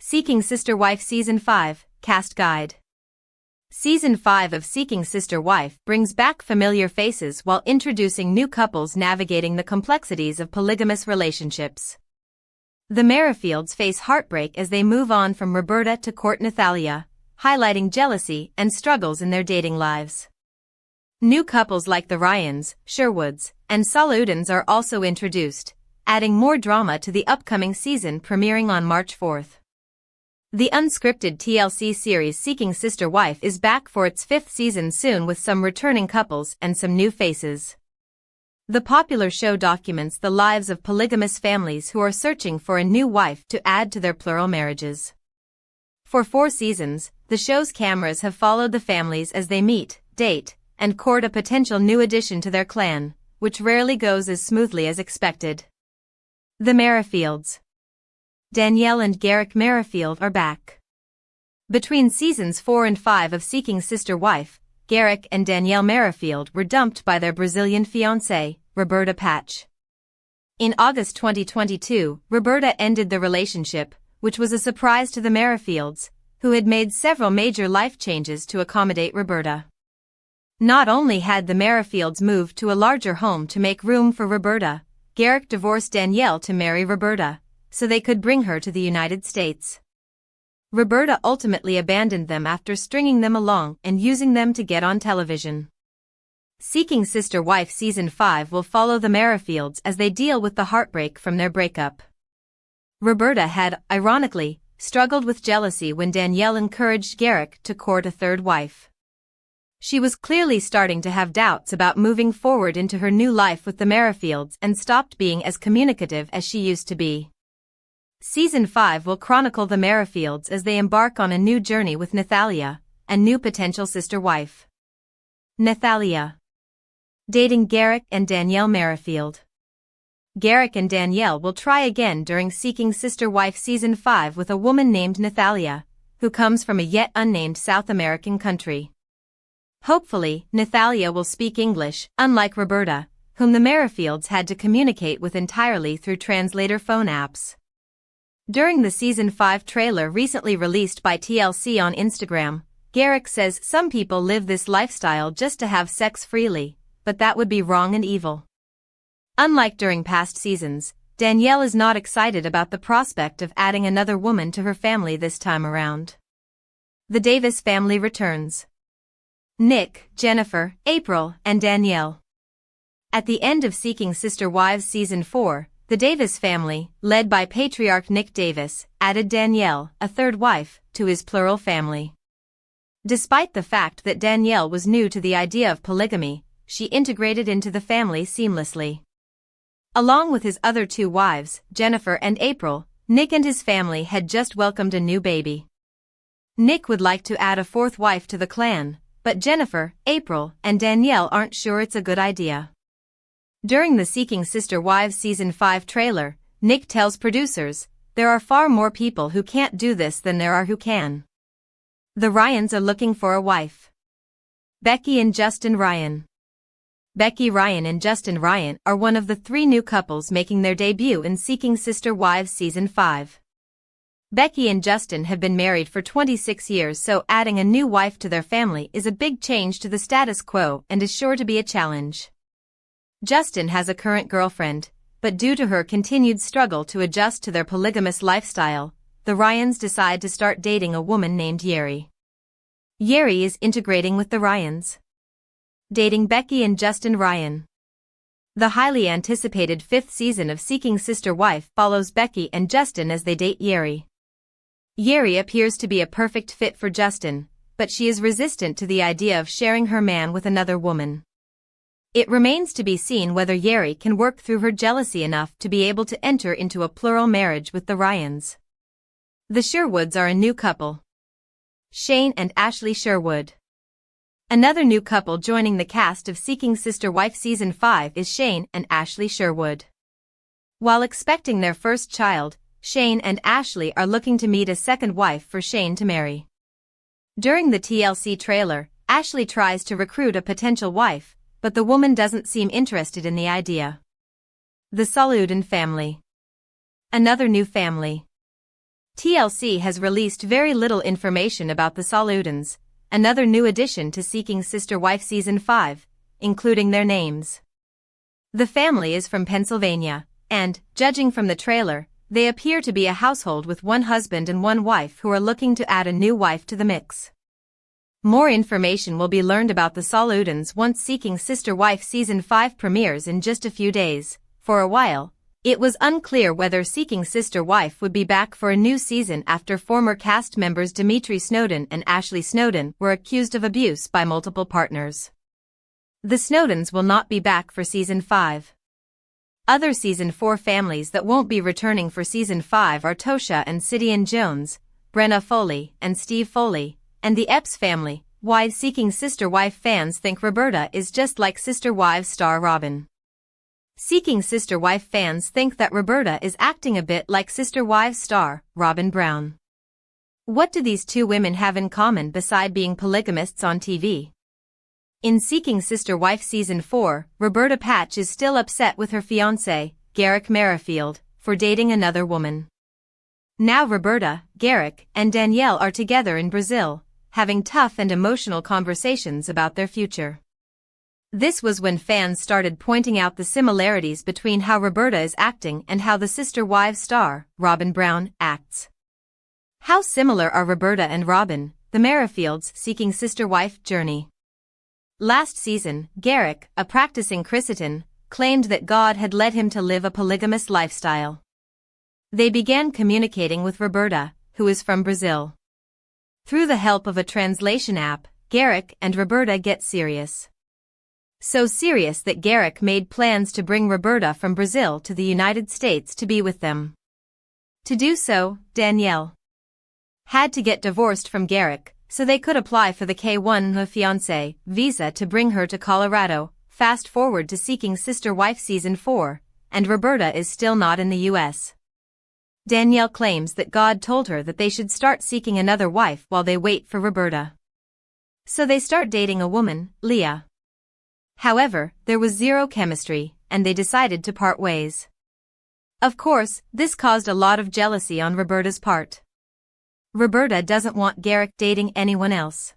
Seeking Sister Wife Season 5, Cast Guide. Season 5 of Seeking Sister Wife brings back familiar faces while introducing new couples navigating the complexities of polygamous relationships. The Merrifields face heartbreak as they move on from Roberta to court Nathalia, highlighting jealousy and struggles in their dating lives. New couples like the Ryans, Sherwoods, and Salahuddins are also introduced, adding more drama to the upcoming season premiering on March 4th. The unscripted TLC series Seeking Sister Wife is back for its 5th season soon with some returning couples and some new faces. The popular show documents the lives of polygamous families who are searching for a new wife to add to their plural marriages. For 4 seasons, the show's cameras have followed the families as they meet, date, and court a potential new addition to their clan, which rarely goes as smoothly as expected. The Merrifields. Dannielle and Garrick Merrifield are back. Between seasons 4 and 5 of Seeking Sister Wife, Garrick and Dannielle Merrifield were dumped by their Brazilian fiancée, Roberta Patch. In August 2022, Roberta ended the relationship, which was a surprise to the Merrifields, who had made several major life changes to accommodate Roberta. Not only had the Merrifields moved to a larger home to make room for Roberta, Garrick divorced Dannielle to marry Roberta, so they could bring her to the United States. Roberta ultimately abandoned them after stringing them along and using them to get on television. Seeking Sister Wife Season 5 will follow the Merrifields as they deal with the heartbreak from their breakup. Roberta had, ironically, struggled with jealousy when Dannielle encouraged Garrick to court a third wife. She was clearly starting to have doubts about moving forward into her new life with the Merrifields and stopped being as communicative as she used to be. Season 5 will chronicle the Merrifields as they embark on a new journey with Nathalia, a new potential sister wife. Nathalia. Dating Garrick and Dannielle Merrifield. Garrick and Dannielle will try again during Seeking Sister Wife Season 5 with a woman named Nathalia, who comes from a yet unnamed South American country. Hopefully, Nathalia will speak English, unlike Roberta, whom the Merrifields had to communicate with entirely through translator phone apps. During the Season 5 trailer recently released by TLC on Instagram, Garrick says some people live this lifestyle just to have sex freely, but that would be wrong and evil. Unlike during past seasons, Dannielle is not excited about the prospect of adding another woman to her family this time around. The Davis family returns. Nick, Jennifer, April, and Dannielle. At the end of Seeking Sister Wives Season 4, the Davis family, led by patriarch Nick Davis, added Dannielle, a third wife, to his plural family. Despite the fact that Dannielle was new to the idea of polygamy, she integrated into the family seamlessly. Along with his other 2 wives, Jennifer and April, Nick and his family had just welcomed a new baby. Nick would like to add a 4th wife to the clan, but Jennifer, April, and Dannielle aren't sure it's a good idea. During the Seeking Sister Wives Season 5 trailer, Nick tells producers, "There are far more people who can't do this than there are who can." The Ryans are looking for a wife. Becky and Justin Ryan. Becky Ryan and Justin Ryan are one of the 3 new couples making their debut in Seeking Sister Wives Season 5. Becky and Justin have been married for 26 years, so adding a new wife to their family is a big change to the status quo and is sure to be a challenge. Justin has a current girlfriend, but due to her continued struggle to adjust to their polygamous lifestyle, the Ryans decide to start dating a woman named Yary. Yary is integrating with the Ryans. Dating Becky and Justin Ryan. The highly anticipated 5th season of Seeking Sister Wife follows Becky and Justin as they date Yary. Yary appears to be a perfect fit for Justin, but she is resistant to the idea of sharing her man with another woman. It remains to be seen whether Yary can work through her jealousy enough to be able to enter into a plural marriage with the Ryans. The Sherwoods are a new couple. Shane and Ashley Sherwood. Another new couple joining the cast of Seeking Sister Wife Season 5 is Shane and Ashley Sherwood. While expecting their first child, Shane and Ashley are looking to meet a second wife for Shane to marry. During the TLC trailer, Ashley tries to recruit a potential wife, but the woman doesn't seem interested in the idea. The Salahuddin family. Another new family. TLC has released very little information about the Salahuddins, another new addition to Seeking Sister Wife Season 5, including their names. The family is from Pennsylvania, and, judging from the trailer, they appear to be a household with one husband and one wife who are looking to add a new wife to the mix. More information will be learned about the Salahuddins once Seeking Sister Wife Season 5 premieres in just a few days. For a while, it was unclear whether Seeking Sister Wife would be back for a new season after former cast members Dimitri Snowden and Ashley Snowden were accused of abuse by multiple partners. The Snowdens will not be back for Season 5. Other Season 4 families that won't be returning for Season 5 are Tosha and Sidian Jones, Brenna Foley and Steve Foley, and the Epps family. Why Seeking Sister Wife fans think Roberta is just like Sister Wives star Robin. Seeking Sister Wife fans think that Roberta is acting a bit like Sister Wives star Robin Brown. What do these two women have in common beside being polygamists on TV? In Seeking Sister Wife Season 4, Roberta Patch is still upset with her fiancé, Garrick Merrifield, for dating another woman. Now Roberta, Garrick, and Dannielle are together in Brazil, having tough and emotional conversations about their future. This was when fans started pointing out the similarities between how Roberta is acting and how the Sister Wives star, Robin Brown, acts. How similar are Roberta and Robin, the Merrifields' Seeking Sister Wife journey? Last season, Garrick, a practicing Christian, claimed that God had led him to live a polygamous lifestyle. They began communicating with Roberta, who is from Brazil. Through the help of a translation app, Garrick and Roberta get serious. So serious that Garrick made plans to bring Roberta from Brazil to the United States to be with them. To do so, Dannielle had to get divorced from Garrick, so they could apply for the K-1 fiancé visa to bring her to Colorado. Fast forward to Seeking Sister Wife Season 4, and Roberta is still not in the U.S. Dannielle claims that God told her that they should start seeking another wife while they wait for Roberta. So they start dating a woman, Leah. However, there was zero chemistry, and they decided to part ways. Of course, this caused a lot of jealousy on Roberta's part. Roberta doesn't want Garrick dating anyone else.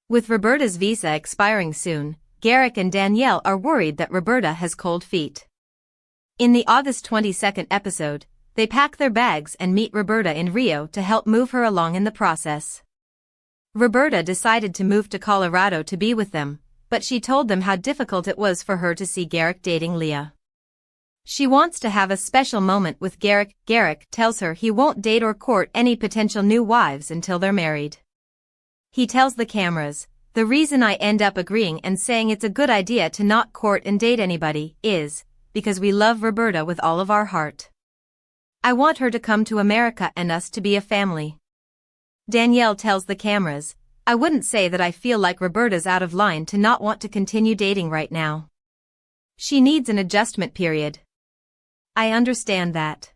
With Roberta's visa expiring soon, Garrick and Dannielle are worried that Roberta has cold feet. In the August 22nd episode, they pack their bags and meet Roberta in Rio to help move her along in the process. Roberta decided to move to Colorado to be with them, but she told them how difficult it was for her to see Garrick dating Leah. She wants to have a special moment with Garrick. Garrick tells her he won't date or court any potential new wives until they're married. He tells the cameras, "The reason I end up agreeing and saying it's a good idea to not court and date anybody is because we love Roberta with all of our heart. I want her to come to America and us to be a family." Dannielle tells the cameras, "I wouldn't say that I feel like Roberta's out of line to not want to continue dating right now. She needs an adjustment period. I understand that.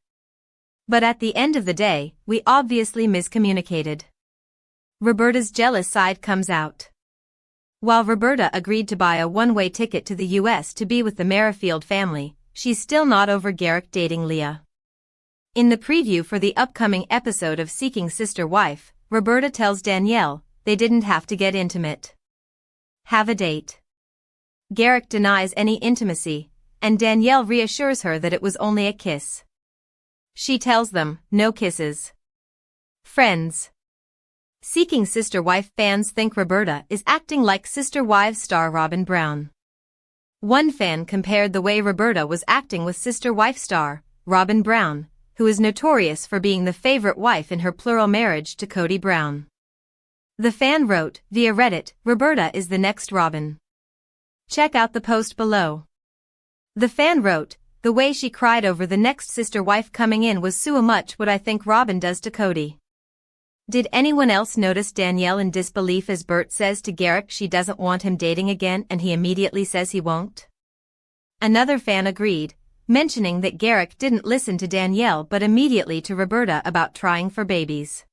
But at the end of the day, we obviously miscommunicated." Roberta's jealous side comes out. While Roberta agreed to buy a one-way ticket to the U.S. to be with the Merrifield family, she's still not over Garrick dating Leah. In the preview for the upcoming episode of Seeking Sister Wife, Roberta tells Dannielle they didn't have to get intimate. Have a date. Garrick denies any intimacy, and Dannielle reassures her that it was only a kiss. She tells them, no kisses. Friends. Seeking Sister Wife fans think Roberta is acting like Sister Wives star Robin Brown. One fan compared the way Roberta was acting with Sister Wife star Robin Brown, who is notorious for being the favorite wife in her plural marriage to Kody Brown. The fan wrote, via Reddit, "Roberta is the next Robin." Check out the post below. The fan wrote, "The way she cried over the next sister wife coming in was so much what I think Robin does to Kody." Did anyone else notice Dannielle in disbelief as Bert says to Garrick she doesn't want him dating again and he immediately says he won't? Another fan agreed, mentioning that Garrick didn't listen to Dannielle but immediately to Roberta about trying for babies.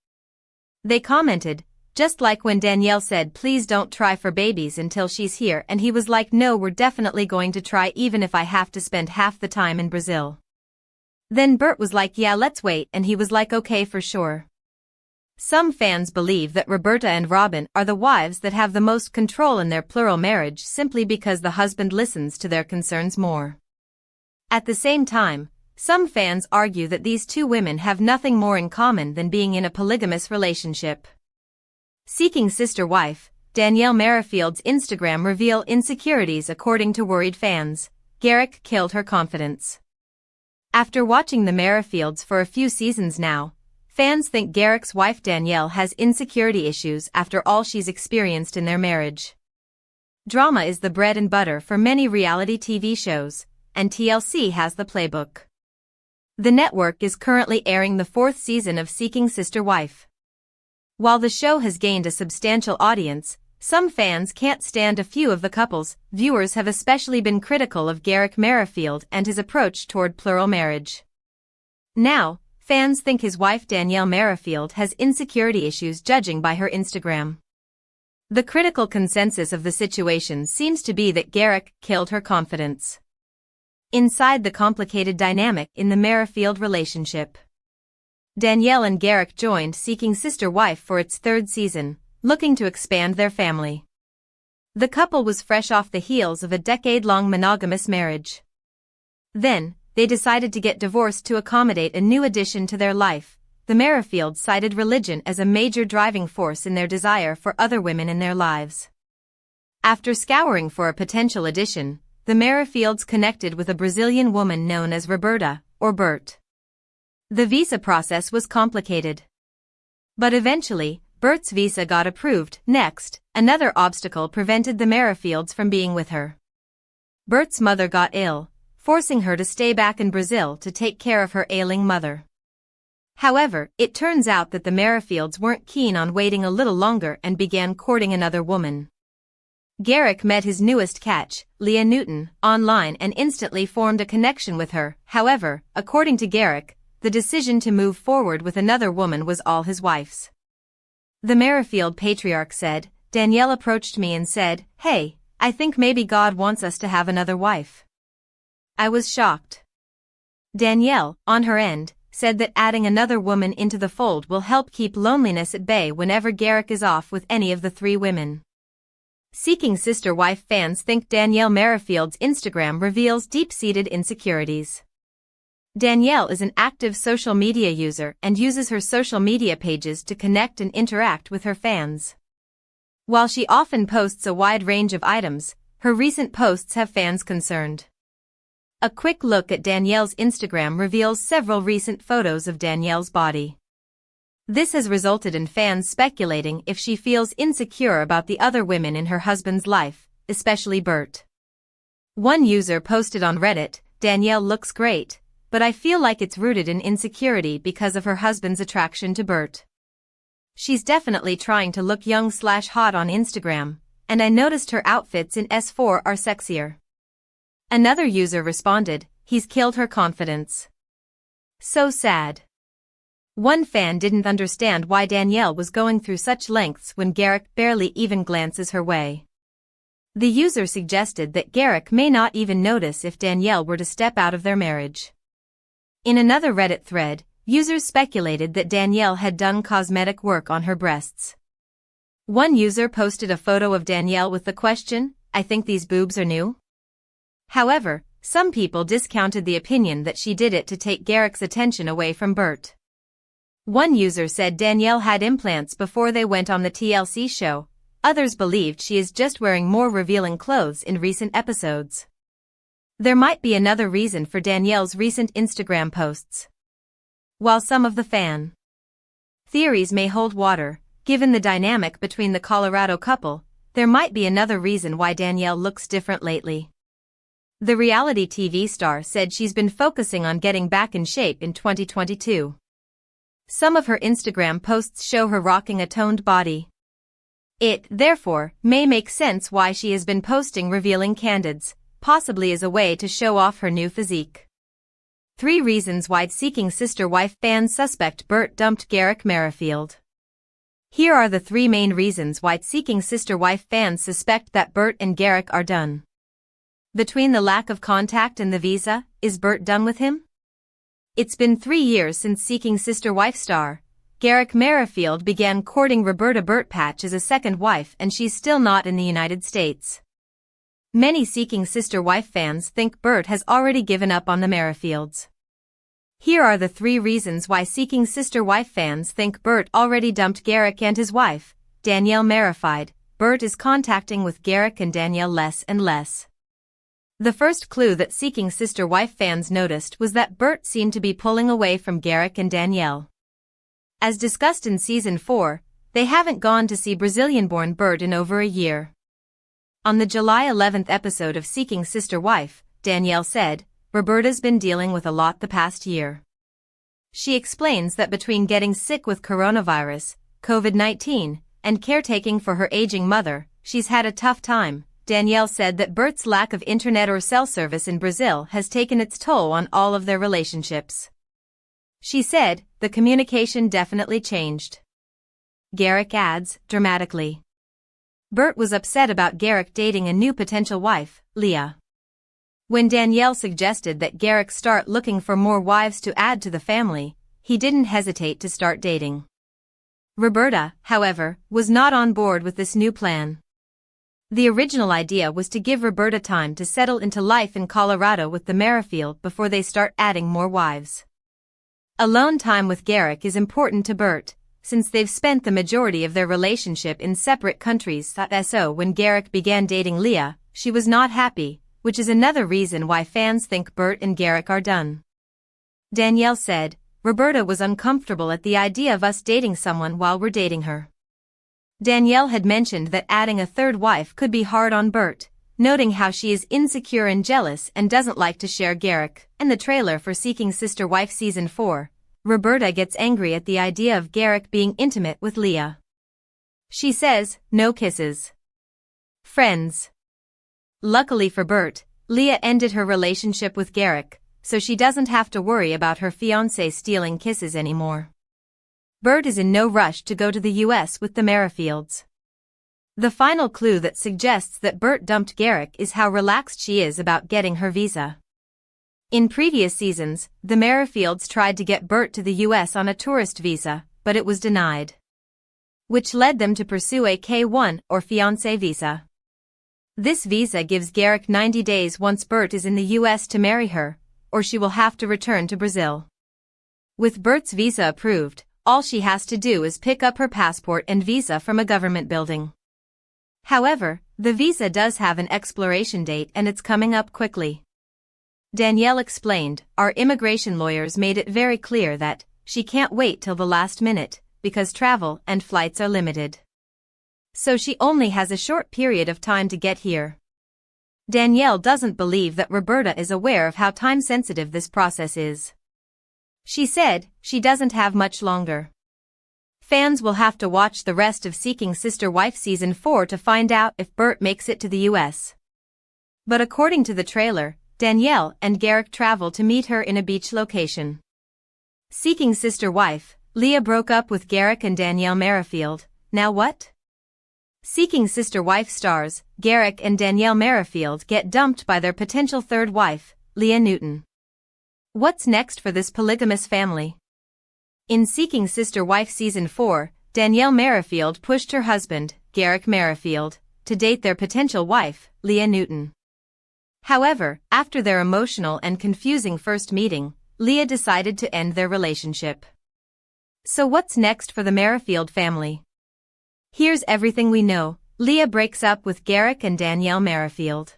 They commented, "Just like when Dannielle said please don't try for babies until she's here and he was like no we're definitely going to try even if I have to spend half the time in Brazil." Then Bert was like, yeah, let's wait, and he was like, okay, for sure. Some fans believe that Roberta and Robin are the wives that have the most control in their plural marriage simply because the husband listens to their concerns more. At the same time, some fans argue that these two women have nothing more in common than being in a polygamous relationship. Seeking sister wife, Dannielle Merrifield's Instagram reveal insecurities. According to worried fans, Garrick killed her confidence. After watching the Merrifields for a few seasons now, fans think Garrick's wife Dannielle has insecurity issues after all she's experienced in their marriage. Drama is the bread and butter for many reality TV shows, and TLC has the playbook. The network is currently airing the 4th season of Seeking Sister Wife. While the show has gained a substantial audience, some fans can't stand a few of the couples. Viewers have especially been critical of Garrick Merrifield and his approach toward plural marriage. Now, fans think his wife Dannielle Merrifield has insecurity issues judging by her Instagram. The critical consensus of the situation seems to be that Garrick killed her confidence. Inside the complicated dynamic in the Merrifield relationship, Dannielle and Garrick joined Seeking Sister Wife for its 3rd season, looking to expand their family. The couple was fresh off the heels of a decade-long monogamous marriage. Then, they decided to get divorced to accommodate a new addition to their life. The Merrifields cited religion as a major driving force in their desire for other women in their lives. After scouring for a potential addition, the Merrifields connected with a Brazilian woman known as Roberta, or Bert. The visa process was complicated. But eventually, Bert's visa got approved. Next, another obstacle prevented the Merrifields from being with her. Bert's mother got ill, forcing her to stay back in Brazil to take care of her ailing mother. However, it turns out that the Merrifields weren't keen on waiting a little longer and began courting another woman. Garrick met his newest catch, Leah Newton, online and instantly formed a connection with her. However, according to Garrick, the decision to move forward with another woman was all his wife's. The Merrifield patriarch said, Dannielle approached me and said, "Hey, I think maybe God wants us to have another wife." I was shocked. Dannielle, on her end, said that adding another woman into the fold will help keep loneliness at bay whenever Garrick is off with any of the 3 women. Seeking Sister Wife fans think Dannielle Merrifield's Instagram reveals deep-seated insecurities. Dannielle is an active social media user and uses her social media pages to connect and interact with her fans. While she often posts a wide range of items, her recent posts have fans concerned. A quick look at Dannielle's Instagram reveals several recent photos of Dannielle's body. This has resulted in fans speculating if she feels insecure about the other women in her husband's life, especially Bert. One user posted on Reddit, "Dannielle looks great, but I feel like it's rooted in insecurity because of her husband's attraction to Bert. She's definitely trying to look young/hot on Instagram, and I noticed her outfits in S4 are sexier." Another user responded, "He's killed her confidence. So sad." One fan didn't understand why Dannielle was going through such lengths when Garrick barely even glances her way. The user suggested that Garrick may not even notice if Dannielle were to step out of their marriage. In another Reddit thread, users speculated that Dannielle had done cosmetic work on her breasts. One user posted a photo of Dannielle with the question, "I think these boobs are new?" However, some people discounted the opinion that she did it to take Garrick's attention away from Bert. One user said Dannielle had implants before they went on the TLC show. Others believed she is just wearing more revealing clothes in recent episodes. There might be another reason for Dannielle's recent Instagram posts. While some of the fan theories may hold water, given the dynamic between the Colorado couple, there might be another reason why Dannielle looks different lately. The reality TV star said she's been focusing on getting back in shape in 2022. Some of her Instagram posts show her rocking a toned body. It, therefore, may make sense why she has been posting revealing candids, possibly as a way to show off her new physique. 3 reasons why Seeking Sister Wife fans suspect Bert dumped Garrick Merrifield. Here are the 3 main reasons why Seeking Sister Wife fans suspect that Bert and Garrick are done. Between the lack of contact and the visa, is Bert done with him? It's been 3 years since Seeking Sister-Wife star Garrick Merrifield began courting Roberta Burtpatch as a second wife, and she's still not in the United States. Many Seeking Sister-Wife fans think Burt has already given up on the Merrifields. Here are the 3 reasons why Seeking Sister-Wife fans think Burt already dumped Garrick and his wife, Dannielle Merrifield. Burt is contacting with Garrick and Dannielle less and less. The first clue that Seeking Sister-Wife fans noticed was that Burt seemed to be pulling away from Garrick and Dannielle. As discussed in Season 4, they haven't gone to see Brazilian-born Burt in over a year. On the July 11th episode of Seeking Sister-Wife, Dannielle said, "Roberta's been dealing with a lot the past year." She explains that between getting sick with coronavirus, COVID-19, and caretaking for her aging mother, she's had a tough time. Dannielle said that Burt's lack of internet or cell service in Brazil has taken its toll on all of their relationships. She said, "The communication definitely changed." Garrick adds, dramatically, Burt was upset about Garrick dating a new potential wife, Leah. When Dannielle suggested that Garrick start looking for more wives to add to the family, he didn't hesitate to start dating. Roberta, however, was not on board with this new plan. The original idea was to give Roberta time to settle into life in Colorado with the Merrifield before they start adding more wives. Alone time with Garrick is important to Burt, since they've spent the majority of their relationship in separate countries. So when Garrick began dating Leah, she was not happy, which is another reason why fans think Burt and Garrick are done. Dannielle said, "Roberta was uncomfortable at the idea of us dating someone while we're dating her." Dannielle had mentioned that adding a third wife could be hard on Burt, noting how she is insecure and jealous and doesn't like to share Garrick. In the trailer for Seeking Sister-Wife Season 4, Roberta gets angry at the idea of Garrick being intimate with Leah. She says, "No kisses. Friends." Luckily for Burt, Leah ended her relationship with Garrick, so she doesn't have to worry about her fiancé stealing kisses anymore. Burt is in no rush to go to the US with the Merrifields. The final clue that suggests that Burt dumped Garrick is how relaxed she is about getting her visa. In previous seasons, the Merrifields tried to get Burt to the US on a tourist visa, but it was denied, which led them to pursue a K-1 or fiancé visa. This visa gives Garrick 90 days once Burt is in the US to marry her, or she will have to return to Brazil. With Burt's visa approved, all she has to do is pick up her passport and visa from a government building. However, the visa does have an expiration date and it's coming up quickly. Dannielle explained, "Our immigration lawyers made it very clear that she can't wait till the last minute, because travel and flights are limited. So she only has a short period of time to get here." Dannielle doesn't believe that Roberta is aware of how time-sensitive this process is. She said, she doesn't have much longer. Fans will have to watch the rest of Seeking Sister-Wife Season 4 to find out if Burt makes it to the US. But according to the trailer, Dannielle and Garrick travel to meet her in a beach location. Seeking Sister-Wife, Leah broke up with Garrick and Dannielle Merrifield. Now what? Seeking Sister-Wife stars Garrick and Dannielle Merrifield get dumped by their potential third wife, Leah Newton. What's next for this polygamous family? In Seeking Sister-Wife Season 4, Dannielle Merrifield pushed her husband, Garrick Merrifield, to date their potential wife, Leah Newton. However, after their emotional and confusing first meeting, Leah decided to end their relationship. So what's next for the Merrifield family? Here's everything we know. Leah breaks up with Garrick and Dannielle Merrifield.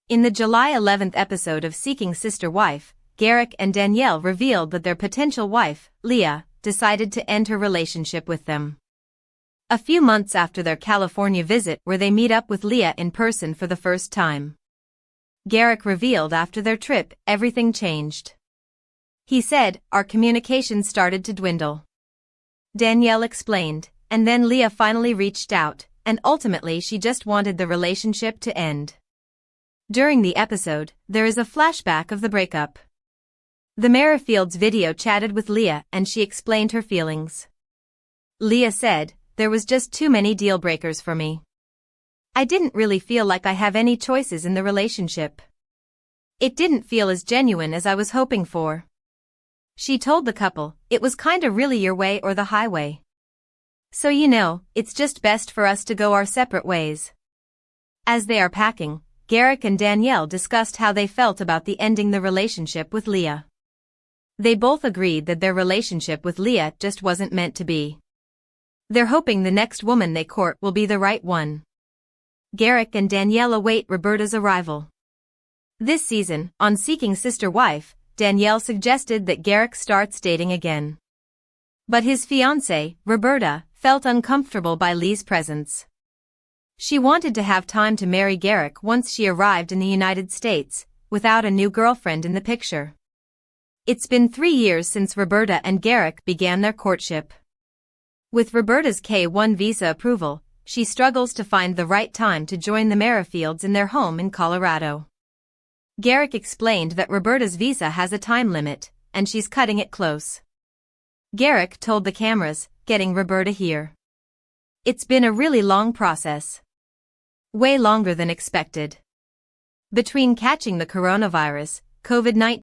In the July 11th episode of Seeking Sister-Wife, Garrick and Dannielle revealed that their potential wife, Leah, decided to end her relationship with them. A few months after their California visit where they meet up with Leah in person for the first time. Garrick revealed after their trip, everything changed. He said, "Our communication started to dwindle." Dannielle explained, and then Leah finally reached out, and ultimately she just wanted the relationship to end. During the episode, there is a flashback of the breakup. The Merrifields video chatted with Leah and she explained her feelings. Leah said, "There was just too many deal breakers for me. I didn't really feel like I have any choices in the relationship. It didn't feel as genuine as I was hoping for." She told the couple, "It was kinda really your way or the highway. So it's just best for us to go our separate ways." As they are packing, Garrick and Dannielle discussed how they felt about the ending the relationship with Leah. They both agreed that their relationship with Leah just wasn't meant to be. They're hoping the next woman they court will be the right one. Garrick and Dannielle await Roberta's arrival. This season, on Seeking Sister Wife, Dannielle suggested that Garrick starts dating again. But his fiancée, Roberta, felt uncomfortable by Lee's presence. She wanted to have time to marry Garrick once she arrived in the United States, without a new girlfriend in the picture. It's been 3 years since Roberta and Garrick began their courtship. With Roberta's K-1 visa approval, she struggles to find the right time to join the Merrifields in their home in Colorado. Garrick explained that Roberta's visa has a time limit, and she's cutting it close. Garrick told the cameras, "Getting Roberta here. It's been a really long process. Way longer than expected. Between catching the coronavirus, COVID-19,